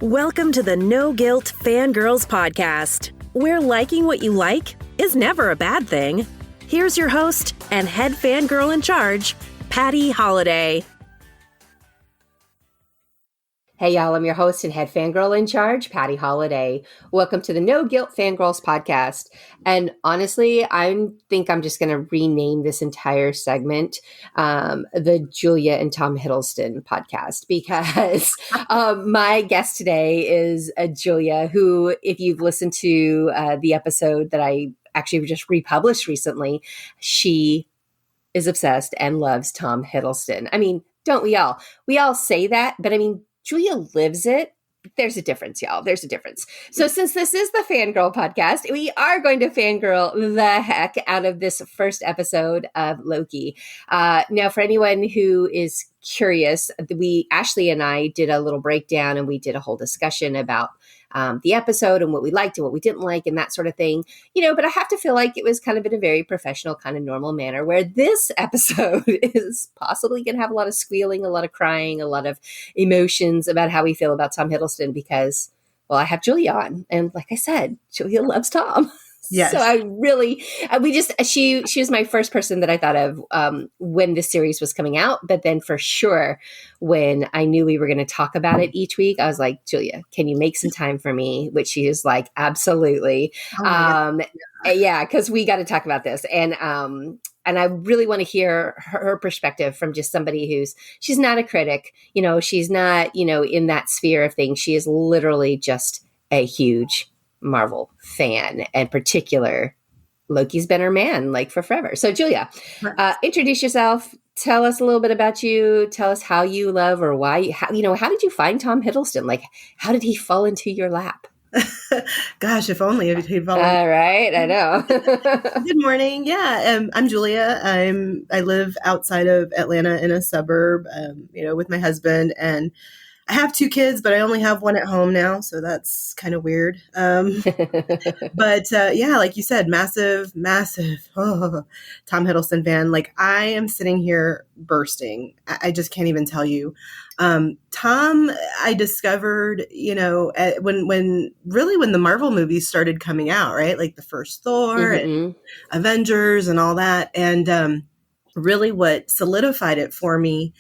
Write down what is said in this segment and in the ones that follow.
Welcome to the No Guilt Fangirls podcast, where liking what you like is never a bad thing. Here's your host and head fangirl in charge, Patty Holiday. Hey y'all, I'm your host and head fangirl in charge, Patty Holiday. Welcome to the No Guilt Fangirls podcast. And honestly, I think I'm just going to rename this entire segment the Julia and Tom Hiddleston podcast because my guest today is Julia, who, if you've listened to the episode that I actually just republished recently, she is obsessed and loves Tom Hiddleston. I mean, don't we all? We all say that, but I mean, Julia lives it. There's a difference, y'all. There's a difference. So since this is the Fangirl podcast, we are going to fangirl the heck out of this first episode of Loki. Now, for anyone who is curious, Ashley and I did a little breakdown and we did a whole discussion about the episode and what we liked and what we didn't like and that sort of thing, but I have to feel like it was kind of in a very professional, kind of normal manner, where this episode is possibly going to have a lot of squealing, a lot of crying, a lot of emotions about how we feel about Tom Hiddleston because, well, I have Julia on. And like I said, Julia loves Tom. Yes. So I really, she was my first person that I thought of when this series was coming out. But then for sure, when I knew we were going to talk about it each week, I was like, Julia, can you make some time for me? Which she is like, absolutely. Yeah, because we got to talk about this. And I really want to hear her perspective from just somebody she's not a critic, she's not, in that sphere of things. She is literally just a huge Marvel fan, and particular Loki's been her man like for forever. So Julia, introduce yourself. Tell us a little bit about you. Tell us how you love or why, how did you find Tom Hiddleston? Like, how did he fall into your lap? Gosh, if only he'd fall. All right, I know. Good morning. Yeah, I'm Julia. I live outside of Atlanta in a suburb, with my husband, and I have 2 kids, but I only have one at home now, so that's kind of weird. But yeah, like you said, massive Tom Hiddleston fan. Like, I am sitting here bursting. I just can't even tell you. Tom, I discovered, when the Marvel movies started coming out, right? Like the first Thor and Avengers and all that. And really what solidified it for me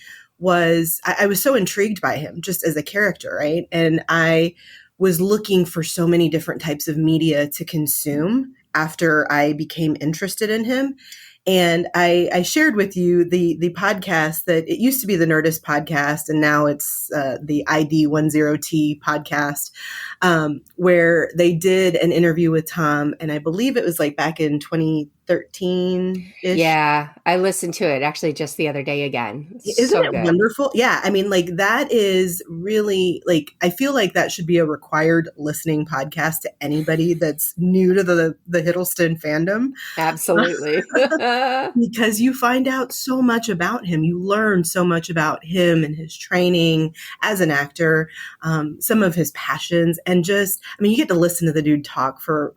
was I was so intrigued by him just as a character, right? And I was looking for so many different types of media to consume after I became interested in him. And I shared with you the podcast that it used to be the Nerdist podcast, and now it's the ID10T podcast, where they did an interview with Tom, and I believe it was like back in 2013-ish. Yeah, I listened to it actually just the other day again. Isn't it wonderful? Yeah, I mean, like, that is really, like, I feel like that should be a required listening podcast to anybody that's new to the Hiddleston fandom. Absolutely. Because you find out so much about him. You learn so much about him and his training as an actor, some of his passions, and just, I mean, you get to listen to the dude talk for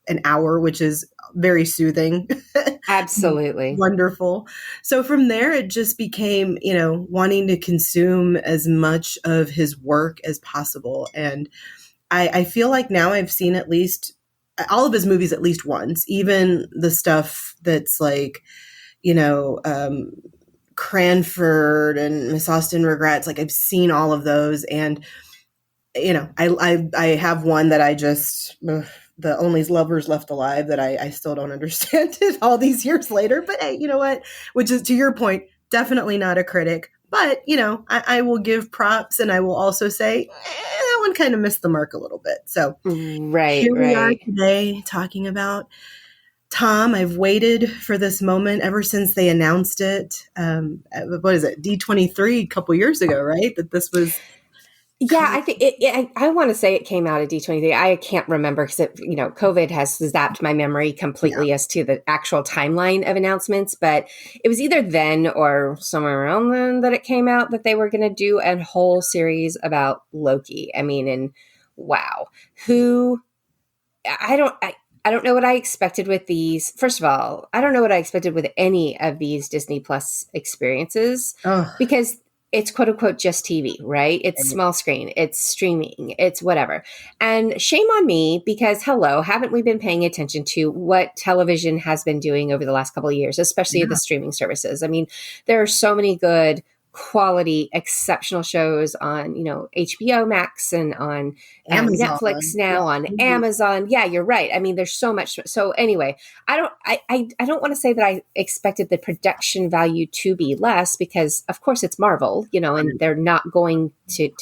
an hour, which is very soothing. Absolutely. Wonderful. So from there, it just became, wanting to consume as much of his work as possible. And I feel like now I've seen at least all of his movies at least once, even the stuff that's like, Cranford and Miss Austen Regrets. Like, I've seen all of those. And, I have one that I just, the Only Lovers Left Alive, that I still don't understand it all these years later. But hey, you know what? Which is, to your point, definitely not a critic. But, I will give props, and I will also say that one kind of missed the mark a little bit. So here we are today talking about Tom. I've waited for this moment ever since they announced it. What is it? D23 a couple years ago, right? That this was... Yeah, I think I want to say it came out at D23. I can't remember because COVID has zapped my memory completely as to the actual timeline of announcements. But it was either then or somewhere around then that it came out that they were going to do a whole series about Loki. I mean, and wow, I don't know what I expected with these. First of all, I don't know what I expected with any of these Disney Plus experiences because it's quote unquote just TV, right? It's small screen, it's streaming, it's whatever. And shame on me because hello, haven't we been paying attention to what television has been doing over the last couple of years, especially the streaming services? I mean, there are so many good quality, exceptional shows on, HBO Max and on Netflix now, on Amazon. Yeah, you're right. I mean, there's so much. So anyway, I don't want to say that I expected the production value to be less because of course it's Marvel, and they're not going to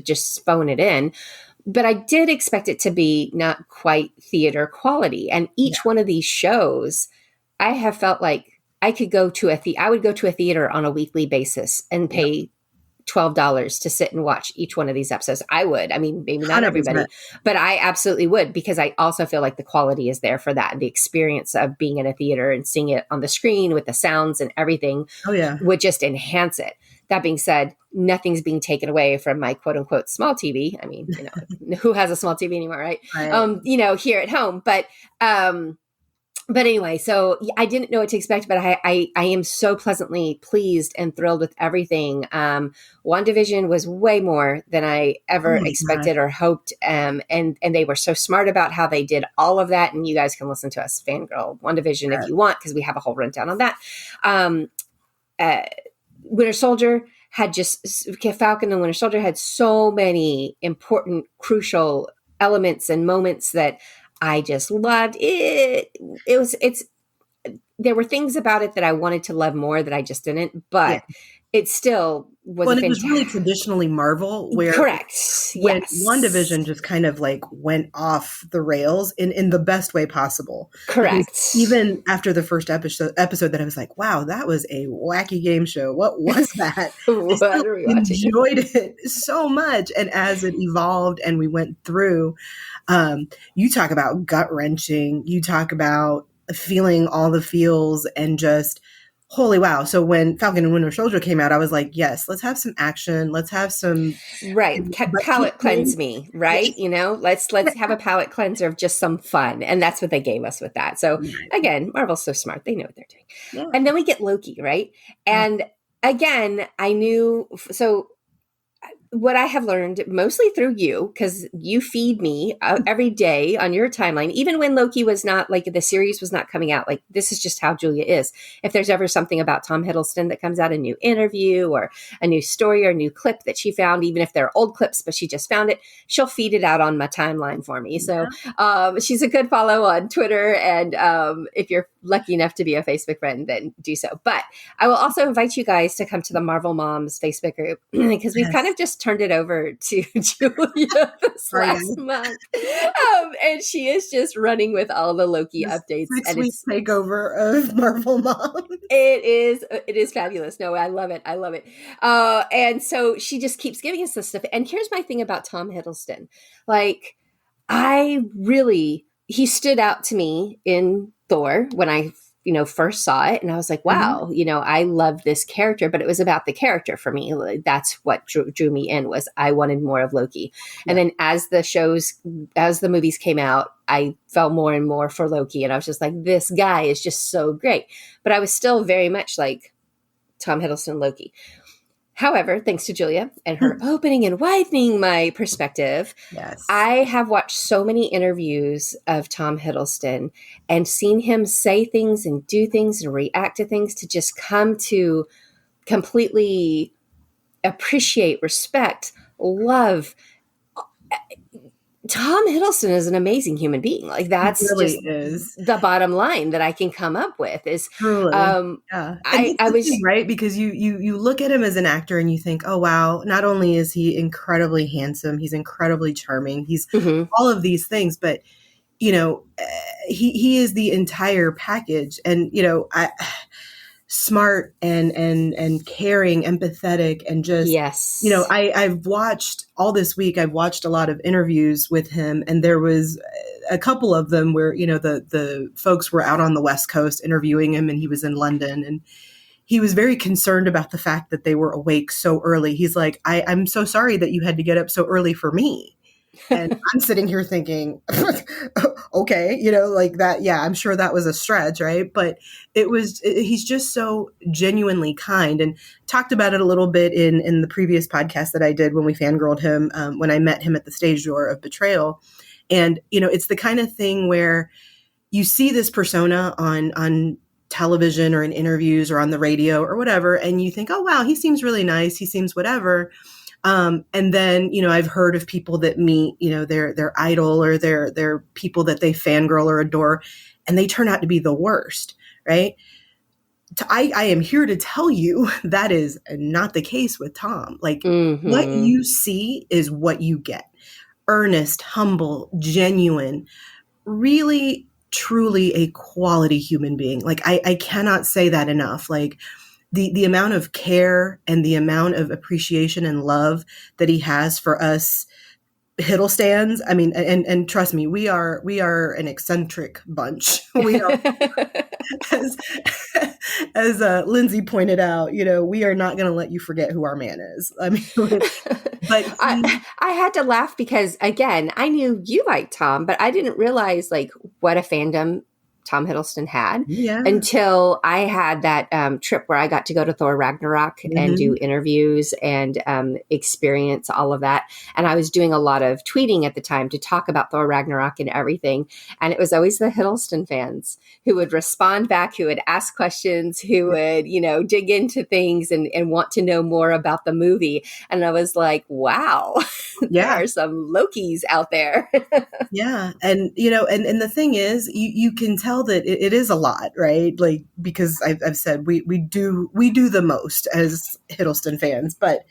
just phone it in. But I did expect it to be not quite theater quality. And each one of these shows, I have felt like I could go to I would go to a theater on a weekly basis and pay $12 to sit and watch each one of these episodes. I would. I mean, maybe not 100%. everybody, but I absolutely would because I also feel like the quality is there for that. And the experience of being in a theater and seeing it on the screen with the sounds and everything would just enhance it. That being said, nothing's being taken away from my quote unquote small TV. I mean, who has a small TV anymore, right? Here at home, but anyway, so I didn't know what to expect, but I am so pleasantly pleased and thrilled with everything. WandaVision was way more than I ever expected or hoped. And they were so smart about how they did all of that. And you guys can listen to us fangirl WandaVision if you want, because we have a whole rundown on that. Winter Soldier had Falcon and Winter Soldier had so many important, crucial elements and moments that I just loved it. There were things about it that I wanted to love more that I just didn't, but it still was. Well, it was really traditionally Marvel, where correct. When WandaVision just kind of like went off the rails in the best way possible. Correct. Because even after the first episode that I was like, wow, that was a wacky game show. What was that? What are we watching? Enjoyed it so much. And as it evolved and we went through, you talk about gut wrenching, you talk about feeling all the feels and just holy wow. So when Falcon and Winter Soldier came out, I was like, yes, let's have some action. Let's have some palate cleanse me, right? Let's have a palate cleanser of just some fun. And that's what they gave us with that. So again, Marvel's so smart. They know what they're doing. Yeah. And then we get Loki, right? And again, I knew, so what I have learned mostly through you, because you feed me every day on your timeline, even when Loki was not like the series was not coming out, like this is just how Julia is. If there's ever something about Tom Hiddleston that comes out, a new interview or a new story or a new clip that she found, even if they're old clips, but she just found it, she'll feed it out on my timeline for me. So she's a good follow on Twitter. And if you're lucky enough to be a Facebook friend, then do so. But I will also invite you guys to come to the Marvel Moms Facebook group because we've kind of just turned it over to Julia this last month. And she is just running with all the Loki updates. 6 weeks takeover of Marvel Mom. It is fabulous. No, I love it. And so she just keeps giving us this stuff. And here's my thing about Tom Hiddleston. Like, he stood out to me in Thor when I first saw it, and I was like, wow, I love this character, but it was about the character for me. That's what drew me in, was I wanted more of Loki. And then as the movies came out, I fell more and more for Loki. And I was just like, this guy is just so great. But I was still very much like Tom Hiddleston Loki. However, thanks to Julia and her opening and widening my perspective, I have watched so many interviews of Tom Hiddleston and seen him say things and do things and react to things to just come to completely appreciate, respect, love. Tom Hiddleston is an amazing human being. Like that's really just the bottom line that I can come up with is, truly. I was right. Because you look at him as an actor and you think, oh, wow, not only is he incredibly handsome, he's incredibly charming. He's all of these things, but he is the entire package. And, smart and caring, empathetic, and just, I've watched all this week, I've watched a lot of interviews with him, and there was a couple of them where, the folks were out on the West Coast interviewing him and he was in London, and he was very concerned about the fact that they were awake so early. He's like, I'm so sorry that you had to get up so early for me. And I'm sitting here thinking, okay, you know, like that. Yeah, I'm sure that was a stretch, right? But he's just so genuinely kind, and talked about it a little bit in the previous podcast that I did when we fangirled him, when I met him at the stage door of Betrayal. And, you know, it's the kind of thing where you see this persona on television or in interviews or on the radio or whatever, and you think, oh, wow, he seems really nice. He seems whatever. And then, you know, I've heard of people that meet, you know, their idol or their people that they fangirl or adore, and they turn out to be the worst, right? I am here to tell you that is not the case with Tom. Like, what you see is what you get. Earnest, humble, genuine, really, truly a quality human being. Like, I cannot say that enough. Like, the amount of care and the amount of appreciation and love that he has for us Hiddlestans. I mean, and trust me, we are an eccentric bunch. We are, as Lindsay pointed out, you know, we are not going to let you forget who our man is. I mean, but I had to laugh because, again, I knew you liked Tom, but I didn't realize like what a fandom Tom Hiddleston had until I had that trip where I got to go to Thor Ragnarok and do interviews and experience all of that. And I was doing a lot of tweeting at the time to talk about Thor Ragnarok and everything. And it was always the Hiddleston fans who would respond back, who would ask questions, who would, you know, dig into things and want to know more about the movie. And I was like, wow, there are some Lokis out there. Yeah. And, you know, and the thing is, you can tell that it is a lot, right? Like, because I've said we do the most as Hiddleston fans, but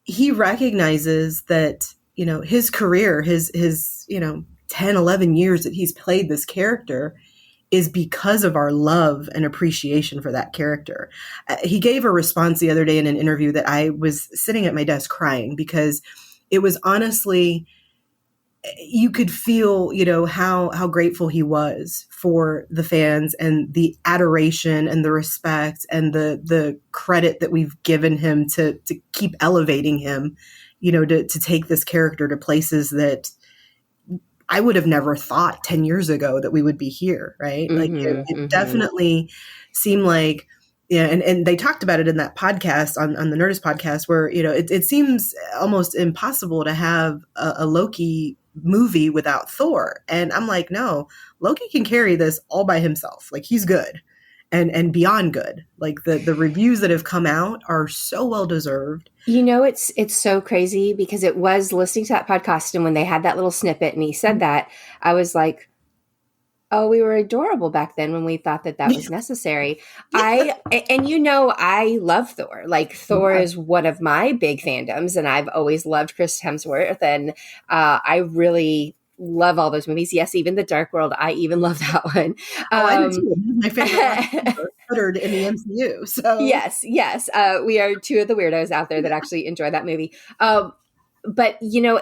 he recognizes that, you know, his career, his, you know, 10, 11 years that he's played this character is because of our love and appreciation for that character. He gave a response the other day in an interview that I was sitting at my desk crying, because it was honestly, you could feel, you know, how grateful he was for the fans and the adoration and the respect and the credit that we've given him to keep elevating him, you know, to take this character to places that I would have never thought 10 years ago that we would be here, right? Like it definitely seemed like, yeah, and they talked about it in that podcast on the Nerdist podcast, where, you know, it seems almost impossible to have a Loki movie without Thor. And I'm like, no, Loki can carry this all by himself. Like, he's good and beyond good. Like, the reviews that have come out are so well deserved. You know, it's so crazy, because it was listening to that podcast, and when they had that little snippet and he said that, I was like, oh, we were adorable back then when we thought that was necessary. And you know, I love Thor. Like, Thor is one of my big fandoms, and I've always loved Chris Hemsworth, and I really love all those movies. Yes, even The Dark World, I even love that one. I do too. My favorite uttered in the MCU. So yes, we are two of the weirdos out there that actually enjoy that movie. But you know,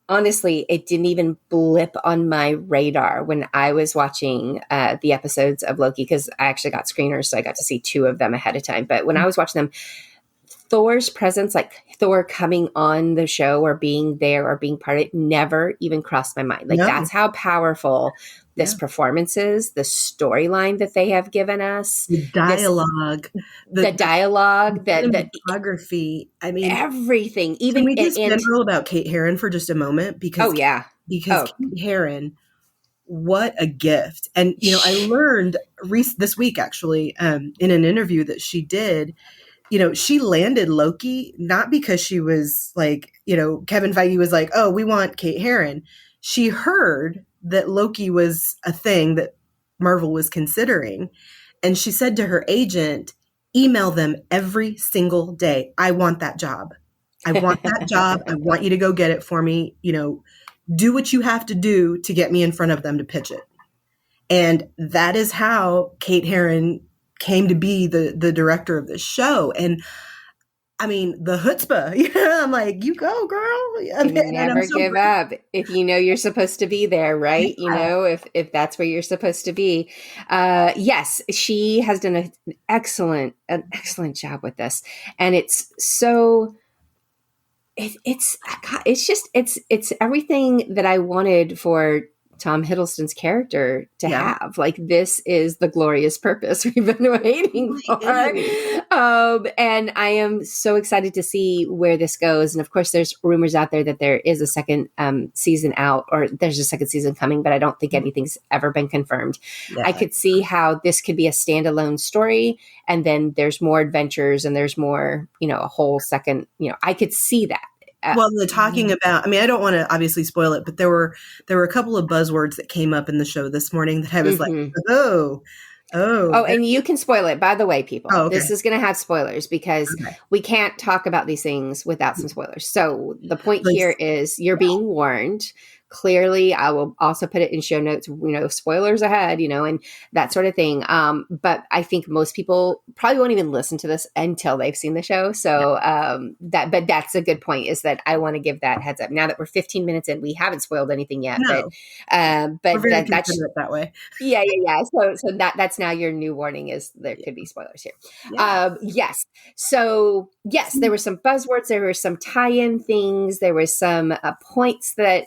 honestly, it didn't even blip on my radar when I was watching the episodes of Loki, because I actually got screeners, so I got to see 2 of them ahead of time. But when I was watching them, Thor's presence, like Thor coming on the show or being there or being part of it, never even crossed my mind. Like, that's how powerful this performance is, the storyline that they have given us, the dialogue, the dialogue, the photography. I mean, everything. Even can we just fangirl about Kate Herron for just a moment? Because Kate Herron, what a gift! And, you know, I learned this week, actually, in an interview that she did. You know, she landed Loki not because she was like, you know, Kevin Feige was like, oh, we want Kate Herron. She heard that Loki was a thing that Marvel was considering. And she said to her agent, email them every single day. I want that job. I want that job. I want you to go get it for me. You know, do what you have to do to get me in front of them to pitch it. And that is how Kate Herron came to be the director of this show. And I mean, the chutzpah, you know, I'm like, you go, girl. I mean, never give up if you know you're supposed to be there, right? You know, if that's where you're supposed to be. Yes, she has done an excellent job with this. And it's so, it's everything that I wanted for Tom Hiddleston's character to have. Like, this is the glorious purpose we've been waiting for. And I am so excited to see where this goes. And of course, there's rumors out there that there is a second season out, or there's a second season coming, but I don't think anything's ever been confirmed. Yeah. I could see how this could be a standalone story, and then there's more adventures and there's more, a whole second, I could see that. Well, they're talking about, I don't want to obviously spoil it, but there were a couple of buzzwords that came up in the show this morning that I was like, oh, and you can spoil it, by the way, people. Oh, okay. This is going to have spoilers because we can't talk about these things without some spoilers. So the point here is you're being warned. Clearly, I will also put it in show notes, spoilers ahead, and that sort of thing. But I think most people probably won't even listen to this until they've seen the show. So but that's a good point, is that I want to give that heads up. Now that we're 15 minutes in, we haven't spoiled anything yet, but we're very considerate that way. Yeah. So that's now your new warning, is there could be spoilers here. Yes. So yes, there were some buzzwords, there were some tie-in things, there were some points that,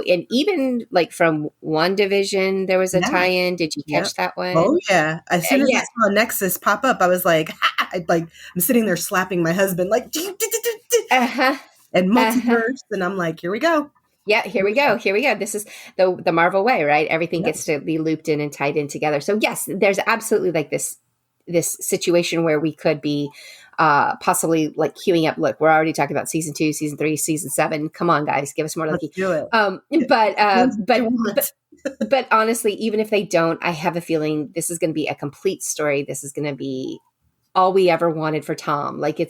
and even like from WandaVision, there was a tie-in. Did you catch that one? Oh yeah. As soon as I saw Nexus pop up, I was like, I'm sitting there slapping my husband, like, and multiverse, and I'm like, here we go. Yeah, here we go. This is the Marvel way, right? Everything gets to be looped in and tied in together. So yes, there's absolutely like this situation where we could be possibly like queuing up. Look, we're already talking about season 2, season 3, season 7. Come on, guys, give us more Loki. Let's do it. But honestly, even if they don't, I have a feeling this is going to be a complete story. This is going to be all we ever wanted for Tom. Like,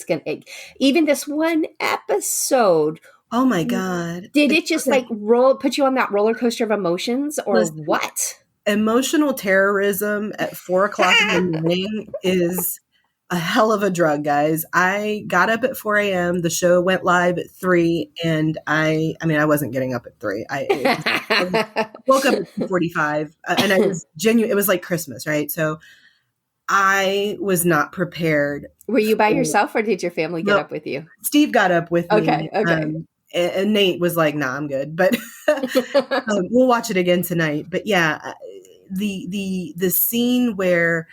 even this one episode. Oh my God! Did it just like put you on that roller coaster of emotions, or what? Emotional terrorism at 4:00 in the morning is a hell of a drug, guys. I got up at 4 a.m. The show went live at 3, and I wasn't getting up at 3. I woke up at 2:45, and I was genuine. It was like Christmas, right? So I was not prepared. Were you by yourself, or did your family get up with you? Steve got up with me. Okay. And Nate was like, "Nah, I'm good," but we'll watch it again tonight. But yeah, the scene where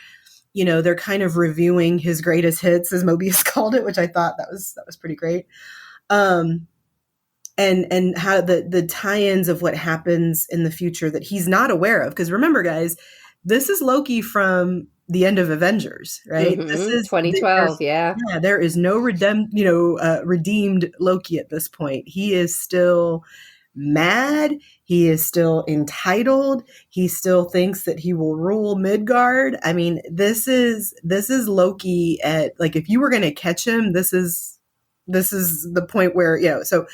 they're kind of reviewing his greatest hits, as Mobius called it, which I thought that was pretty great. And how the tie-ins of what happens in the future that he's not aware of, because remember, guys, this is Loki from the end of Avengers, right? This is 2012. There is no redeemed Loki at this point. He is still mad. He is still entitled. He still thinks that he will rule Midgard. I mean, this is Loki at, like, if you were going to catch him, this is the point where, so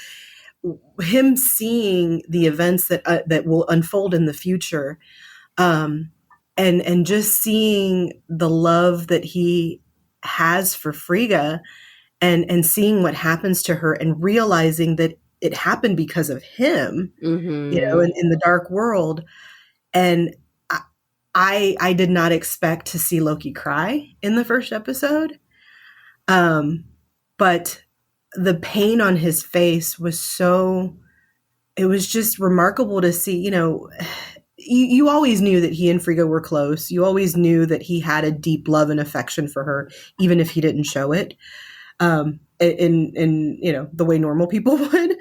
him seeing the events that will unfold in the future, and just seeing the love that he has for Frigga, and seeing what happens to her, and realizing that it happened because of him, in the dark world. And I did not expect to see Loki cry in the first episode. But the pain on his face was it was just remarkable to see. You always knew that he and Frigga were close. You always knew that he had a deep love and affection for her, even if he didn't show it. In the way normal people would.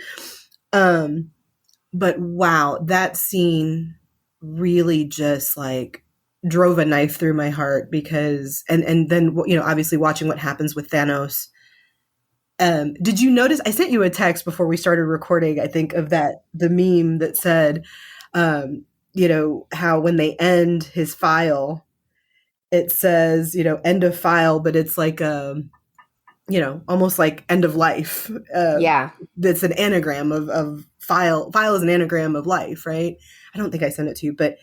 But wow, that scene really just like drove a knife through my heart, because, and then, obviously watching what happens with Thanos. Did you notice, I sent you a text before we started recording, I think, of the meme that said, how when they end his file, it says, end of file, but it's like, almost like end of life. That's an anagram of file. File is an anagram of life, right? I don't think I sent it to you, but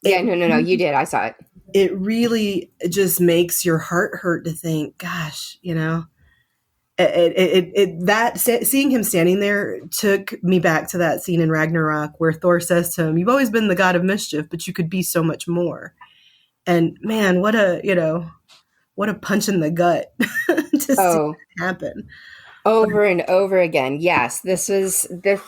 no, you did. I saw it. It really just makes your heart hurt to think, gosh, seeing him standing there took me back to that scene in Ragnarok where Thor says to him, "You've always been the god of mischief, but you could be so much more." And man, what a punch in the gut to see it happen. Over and over again. Yes, it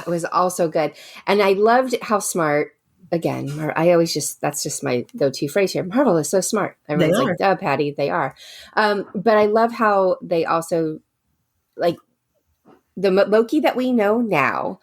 was also good. And I loved how smart, again, I always that's just my go-to phrase here. Marvel is so smart. Everyone's like, duh, Patty, they are. But I love how they also, like, the Loki that we know now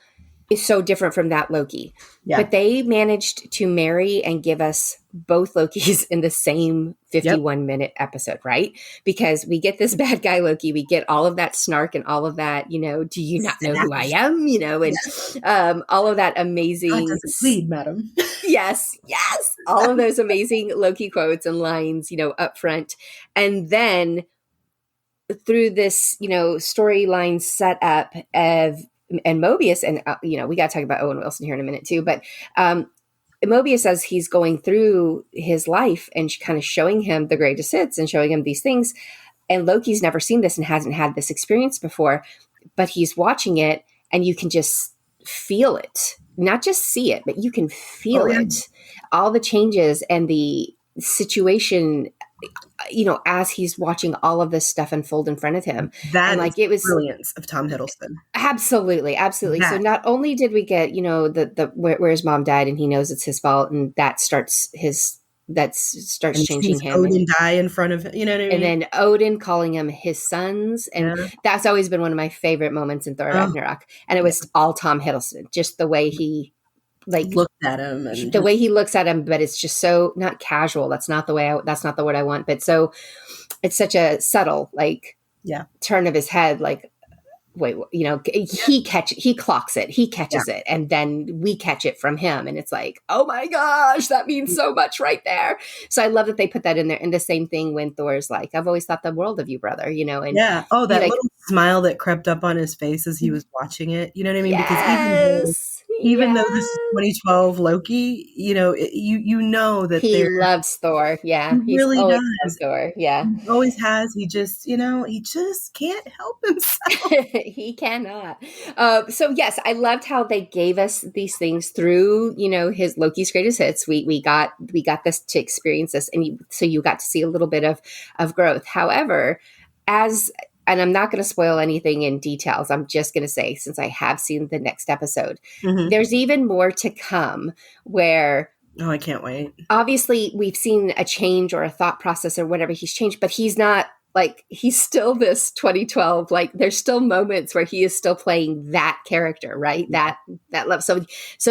is so different from that Loki. Yeah. But they managed to marry and give us both Lokis in the same 51-minute episode, right? Because we get this bad guy Loki, we get all of that snark and all of that, do you not know who I am? And all of that amazing... Plead, madam. Yes. All of those amazing Loki quotes and lines, up front. And then through this, storyline set up of... And Mobius, and we got to talk about Owen Wilson here in a minute too, but Mobius, as he's going through his life and kind of showing him the greatest hits and showing him these things, and Loki's never seen this and hasn't had this experience before, but he's watching it and you can just feel it, not just see it, but you can feel it, all the changes and the situation, as he's watching all of this stuff unfold in front of him. It was brilliance of Tom Hiddleston. Absolutely. So not only did we get, where his mom died and he knows it's his fault, and that starts changing him. Odin die in front of him, you know what I mean? And then Odin calling him his sons. And that's always been one of my favorite moments in Thor Ragnarok. And it was all Tom Hiddleston, just the way he looked at him, and the way he looks at him, but it's just so not casual. That's not the word I want, but so it's such a subtle, turn of his head, he clocks it, he catches it, and then we catch it from him. And it's like, oh my gosh, that means so much right there. So I love that they put that in there. And the same thing when Thor's like, I've always thought the world of you, brother, and that little smile that crept up on his face as he was watching it. You know what I mean? Yes. Because even though this is 2012 Loki, that he loves Thor. Yeah. He really does. Loves Thor. Yeah. He always has. He just, he just can't help himself. He cannot. So yes, I loved how they gave us these things through, his Loki's greatest hits. We got this to experience this. And so you got to see a little bit of growth. However, and I'm not going to spoil anything in details. I'm just going to say, since I have seen the next episode, there's even more to come where... Oh, I can't wait. Obviously, we've seen a change or a thought process or whatever. He's changed, but he's not... he's still this 2012, there's still moments where he is still playing that character, right? That love. So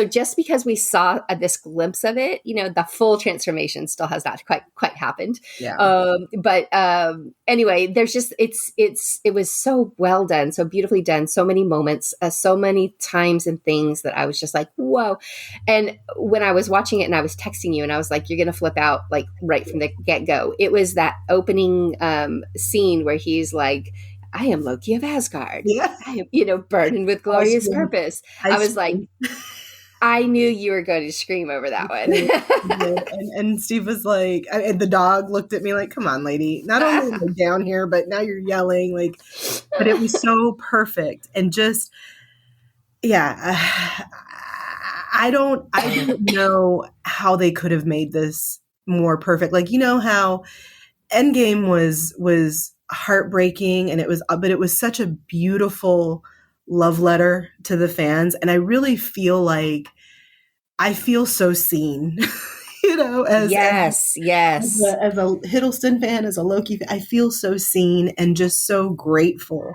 just because we saw this glimpse of it, the full transformation still has not quite happened. Yeah. But anyway, there's just, it was so well done, so beautifully done, so many moments, so many times and things that I was just like, whoa. And when I was watching it and I was texting you and I was like, you're going to flip out right from the get-go. It was that opening, scene where he's like, I am Loki of Asgard. Yeah. I am, burdened with glorious purpose. I was like, I knew you were going to scream over that one. and Steve was like, and the dog looked at me like, come on, lady. Not only down here, but now you're yelling. But it was so perfect. And just, I don't know how they could have made this more perfect. How Endgame was heartbreaking, and it was such a beautiful love letter to the fans, and I really feel like I feel so seen, as a Hiddleston fan, as a Loki fan, I feel so seen and just so grateful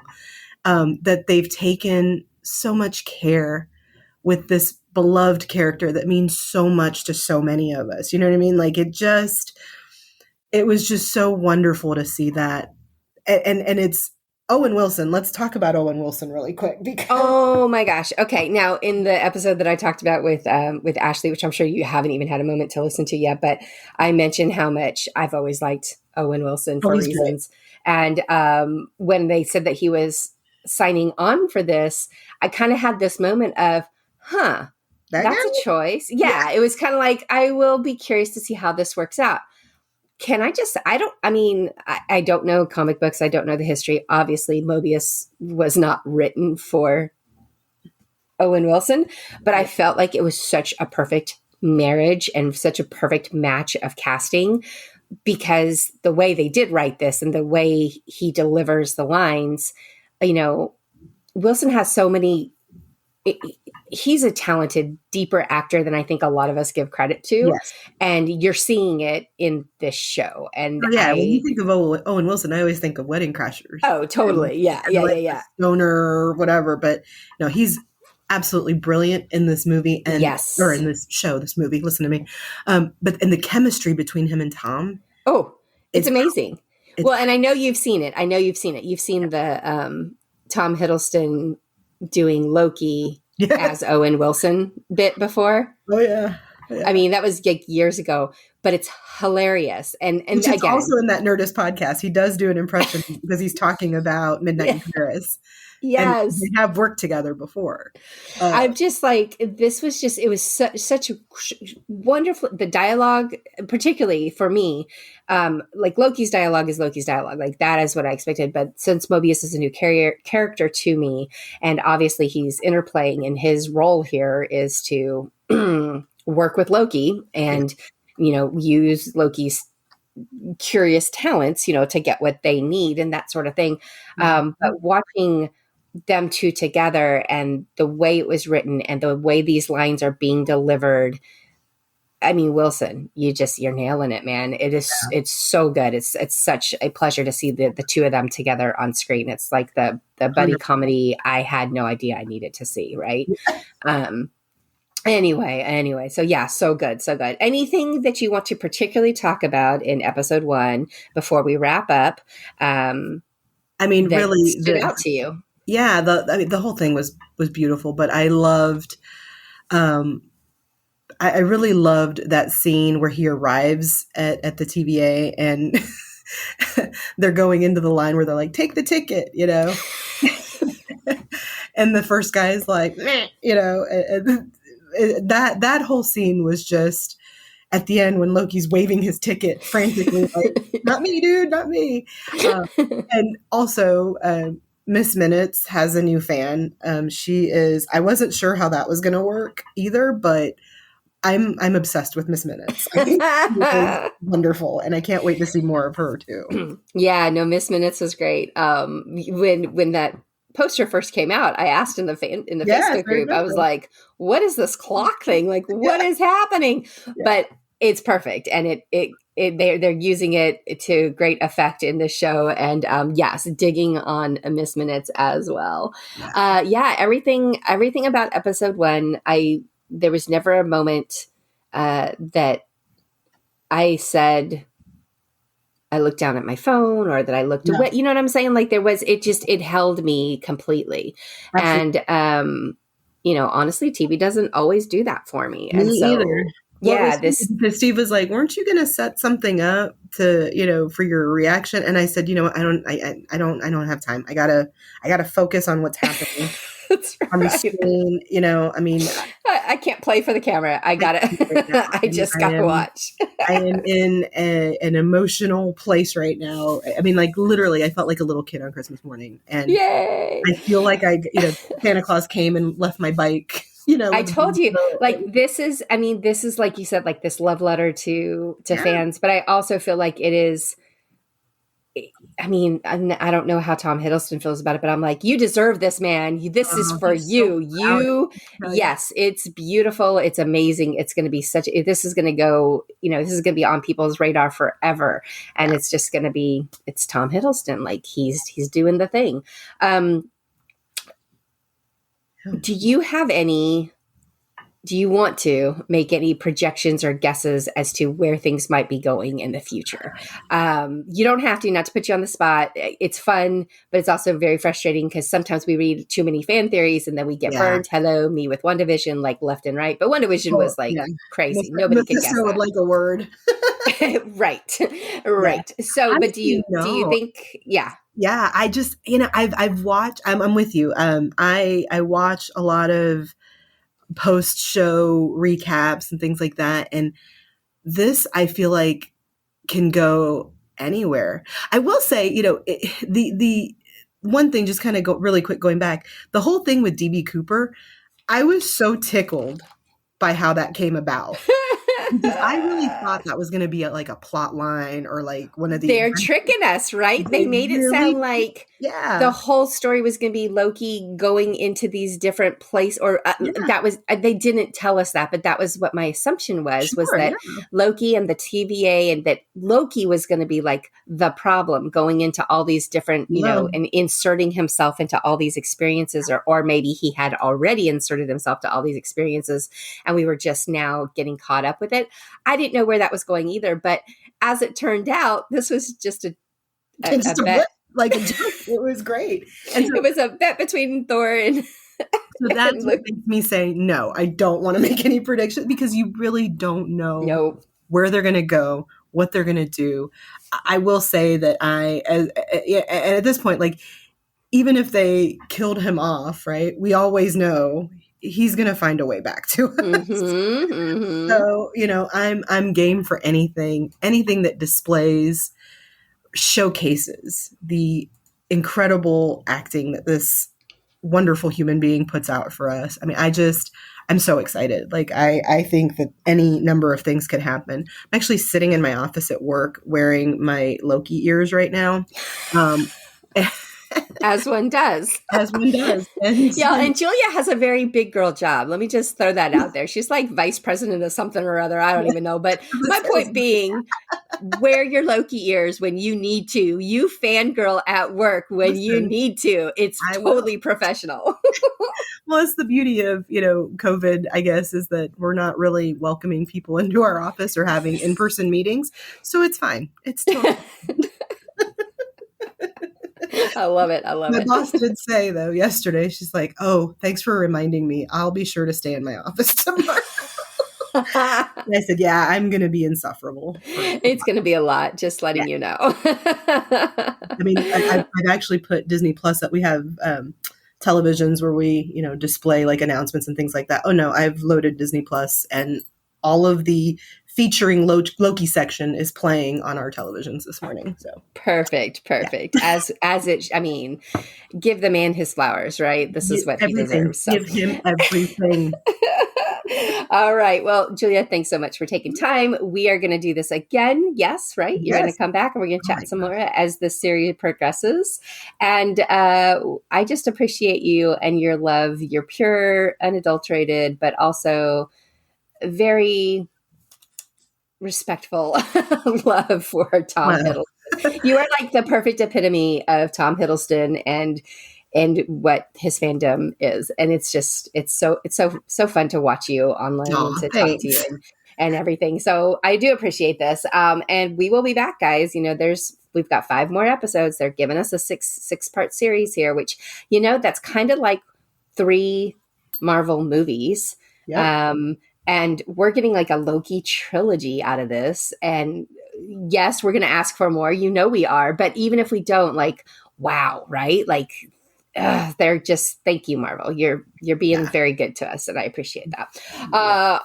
that they've taken so much care with this beloved character that means so much to so many of us. You know what I mean? It was just so wonderful to see that. And it's Owen Wilson. Let's talk about Owen Wilson really quick. Oh my gosh. Okay. Now, in the episode that I talked about with Ashley, which I'm sure you haven't even had a moment to listen to yet, but I mentioned how much I've always liked Owen Wilson for reasons. Great. And when they said that he was signing on for this, I kind of had this moment of, that's a choice. Yeah. It was kind of like, I will be curious to see how this works out. I don't know comic books. I don't know the history. Obviously, Mobius was not written for Owen Wilson, but I felt like it was such a perfect marriage and such a perfect match of casting, because the way they did write this and the way he delivers the lines, you know, Wilson has so many. He's a talented, deeper actor than I think a lot of us give credit to. Yes. And you're seeing it in this show. And Oh, yeah, when you think of Owen Wilson, I always think of Wedding Crashers. Oh, totally. Yeah. Stoner or whatever. But no, he's absolutely brilliant in this movie and yes. or in this show, this movie. Listen to me. But in the chemistry between him and Tom. Oh, it's amazing. Well, and I know you've seen it. You've seen the Tom Hiddleston doing Loki as Owen Wilson bit before. Oh yeah. I mean, that was like years ago, but it's hilarious. And which is again, also in that Nerdist podcast, he does do an impression because he's talking about Midnight in Paris. Yes. And they have worked together before. I'm just like, this was just, it was such a wonderful, the dialogue, particularly for me, like Loki's dialogue is Loki's dialogue. Like that is what I expected. But since Mobius is a new character to me, and obviously he's interplaying, and his role here is to work with Loki and, you know, use Loki's curious talents, you know, to get what they need and that sort of thing. But watching them two together and the way it was written and the way these lines are being delivered, I mean, Wilson, you're nailing it, man. It's so good. It's such a pleasure to see the two of them together on screen. It's like the buddy comedy I had no idea I needed to see. Right. Anyway. So yeah, so good. Anything that you want to particularly talk about in episode 1 before we wrap up? I mean, really stood out to you. Yeah, the whole thing was beautiful, but I loved, I really loved that scene where he arrives at the TVA and they're going into the line where they're like, take the ticket, you know, and the first guy is like, you know, that whole scene was just at the end when Loki's waving his ticket frantically, like, not me, dude, not me. And also, Miss Minutes has a new fan. I wasn't sure how that was going to work either, but I'm obsessed with Miss Minutes. I think she's wonderful, and I can't wait to see more of her too. Yeah, no, Miss Minutes was great. When that poster first came out, I asked in the Facebook group, I was like, what is this clock thing? Like, what is happening? Yeah. But it's perfect. And they're using it to great effect in the show. And yes, digging on Miss Minutes as well. Yeah, everything about episode 1, there was never a moment that I said, I looked down at my phone or that I looked away. You know what I'm saying? Like it held me completely. Absolutely. And, you know, honestly, TV doesn't always do that for me. Me either. Yeah. Because Steve was like, weren't you going to set something up to, you know, for your reaction? And I said, you know, I don't have time. I gotta focus on what's happening. That's right. On the screen, you know, I mean, I can't play for the camera. I gotta, I just gotta watch. I am in an emotional place right now. I mean, like literally, I felt like a little kid on Christmas morning, and yay! I feel like Santa Claus came and left my bike. You know, I told you, like this is like you said, like this love letter to fans, but I also feel like it is. I mean, I don't know how Tom Hiddleston feels about it, but I'm like, you deserve this, man. This is for you. Yes, it's beautiful. It's amazing. It's going to be this is going to go, you know, this is going to be on people's radar forever. And it's just going to be, it's Tom Hiddleston. Like he's doing the thing. Do you want to make any projections or guesses as to where things might be going in the future? You don't have to, not to put you on the spot. It's fun, but it's also very frustrating because sometimes we read too many fan theories and then we get burned. Hello, me with WandaVision, like left and right. But WandaVision was like crazy. Nobody could guess that. Would like a word. Right. Yeah. So, but do you think, Yeah, I just, you know, I've watched, I'm with you. I watch a lot of post-show recaps and things like that. And this, I feel like, can go anywhere. I will say, you know, the one thing, just kind of go really quick, going back, the whole thing with DB Cooper, I was so tickled by how that came about. Because I really thought that was going to be like a plot line or like one of the. They're tricking us, right? They made it sound like the whole story was going to be Loki going into these different places, or that was, they didn't tell us that, but that was what my assumption was that Loki and the TVA, and that Loki was going to be like the problem going into all these different, you know, and inserting himself into all these experiences, or maybe he had already inserted himself to all these experiences and we were just now getting caught up with it. I didn't know where that was going either, but as it turned out, this was just a bet. Like it was great. And so, it was a bet between Thor and so that's what makes me say, no, I don't want to make any predictions, because you really don't know where they're going to go, what they're going to do. I will say that at this point, like, even if they killed him off, right, we always know he's going to find a way back to us. Mm-hmm, mm-hmm. So, you know, I'm game for anything that showcases the incredible acting that this wonderful human being puts out for us. I mean, I'm so excited. Like, I think that any number of things could happen. I'm actually sitting in my office at work wearing my Loki ears right now. As one does. And Julia has a very big girl job. Let me just throw that out there. She's like vice president of something or other. I don't even know. But my point being, wear your Loki ears when you need to. You fangirl at work when you need to. It's totally professional. Well, it's the beauty of, you know, COVID, I guess, is that we're not really welcoming people into our office or having in-person meetings. So it's fine. It's totally fine. I love it. My boss did say, though, yesterday, she's like, "Oh, thanks for reminding me. I'll be sure to stay in my office tomorrow." And I said, "Yeah, I'm going to be insufferable. It's going to be a lot, just letting you know." I mean, I've actually put Disney Plus up. We have televisions where we, you know, display like announcements and things like that. Oh, no, I've loaded Disney Plus, and all of the featuring Loki section is playing on our televisions this morning. So perfect. Yeah. As it, I mean, give the man his flowers, right? This is what he deserves. So. Give him everything. All right. Well, Julia, thanks so much for taking time. We are going to do this again. Yes, right? You're going to come back and we're going to chat some more as the series progresses. And I just appreciate you and your love. You're pure, unadulterated, but also very respectful love for Tom Hiddleston. You are like the perfect epitome of Tom Hiddleston and what his fandom is, and it's so fun to watch you online and to talk to you and everything. So I do appreciate this, and we will be back, guys. You know, we've got 5 more episodes. They're giving us a six-part series here, which, you know, that's kind of like 3 Marvel movies. Yep. And we're getting like a Loki trilogy out of this. And yes, we're going to ask for more. You know we are. But even if we don't, like, wow, right? Like, they're just, thank you, Marvel. You're being very good to us, and I appreciate that.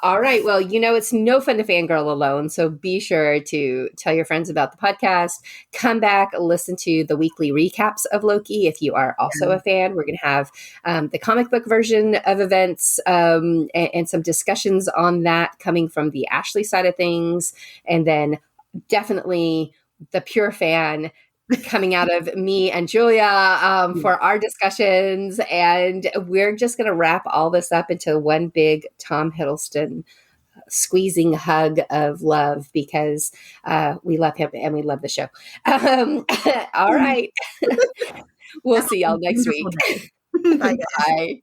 All right. Well, you know, it's no fun to fangirl alone. So be sure to tell your friends about the podcast. Come back, listen to the weekly recaps of Loki if you are also a fan. We're going to have the comic book version of events and some discussions on that coming from the Ashley side of things. And then definitely the pure fan coming out of me and Julia for our discussions. And we're just going to wrap all this up into one big Tom Hiddleston squeezing hug of love, because we love him and we love the show. All right. We'll see y'all next week. Bye, guys. Bye.